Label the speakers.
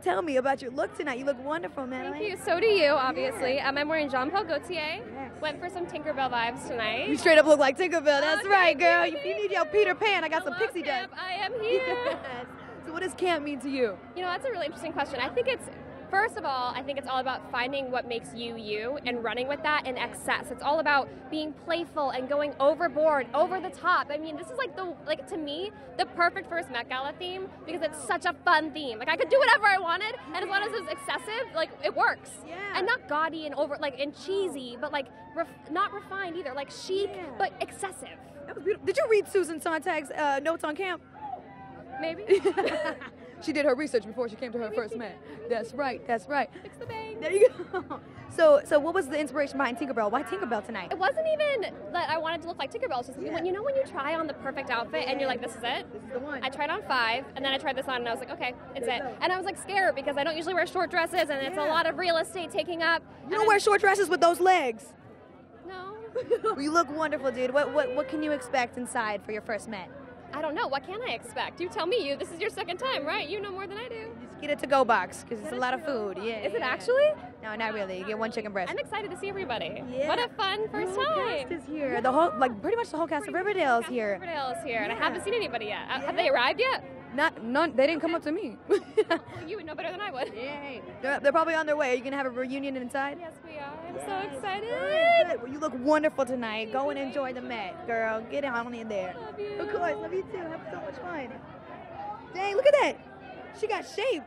Speaker 1: tell me about your look tonight. You look wonderful, Madelaine.
Speaker 2: Thank you. So do you, obviously.
Speaker 1: Yeah.
Speaker 2: I'm wearing Jean-Paul Gaultier.
Speaker 1: Yes.
Speaker 2: Went for some Tinkerbell vibes tonight.
Speaker 1: You straight up look like Tinkerbell. That's
Speaker 2: Oh,
Speaker 1: right,
Speaker 2: thank
Speaker 1: girl.
Speaker 2: you,
Speaker 1: If you need your Peter Pan, I got some
Speaker 2: Hello,
Speaker 1: pixie
Speaker 2: camp.
Speaker 1: dust.
Speaker 2: I am here.
Speaker 1: Yes. So what does camp mean to you?
Speaker 2: You know, that's a really interesting question. I think it's, first of all, I think it's all about finding what makes you you and running with that in excess. It's all about being playful and going overboard, over the top. I mean, this is like to me, the perfect first Met Gala theme because it's such a fun theme. Like I could do whatever I wanted, and as long as it's excessive, like it works.
Speaker 1: Yeah.
Speaker 2: And not gaudy and over, like and cheesy, but like not refined either. Like chic, but excessive.
Speaker 1: That was beautiful. Did you read Susan Sontag's notes on camp?
Speaker 2: Maybe.
Speaker 1: She did her research before she came to her first Met. That's right. That's right.
Speaker 2: Fix the bang.
Speaker 1: There you go. So what was the inspiration behind Tinkerbell? Why Tinkerbell tonight?
Speaker 2: It wasn't even that I wanted to look like Tinkerbell. It's just when you try on the perfect outfit and you're like, this is it.
Speaker 1: This is the one.
Speaker 2: I tried on 5, and then I tried this on, and I was like, okay, it's it. And I was like scared because I don't usually wear short dresses, and it's a lot of real estate taking up.
Speaker 1: You don't wear short dresses with those legs.
Speaker 2: No.
Speaker 1: Well, you look wonderful, dude. What can you expect inside for your first Met?
Speaker 2: I don't know. What can I expect? You tell me. This is your second time, right? You know more than I do.
Speaker 1: Just get a to-go box because it's a lot of food. Yeah.
Speaker 2: Is it actually?
Speaker 1: No, not really. You get one chicken breast.
Speaker 2: I'm excited to see everybody.
Speaker 1: Yeah.
Speaker 2: What a fun first
Speaker 1: The whole
Speaker 2: time.
Speaker 1: cast is here. The whole, pretty much the whole cast of Riverdale's here.
Speaker 2: Riverdale's here, and I
Speaker 1: Yeah.
Speaker 2: haven't seen anybody yet. Have they arrived yet?
Speaker 1: None. They didn't come up to me.
Speaker 2: Well, you would know better than I would.
Speaker 1: Yay. They're probably on their way. Are you gonna have a reunion inside?
Speaker 2: Yes, we are. I'm so excited.
Speaker 1: Good. Well, you look wonderful tonight. Go and enjoy the Met, girl. Get on in there.
Speaker 2: Love you.
Speaker 1: Of course. Love you too. Have so much fun. Dang, look at that. She got shape.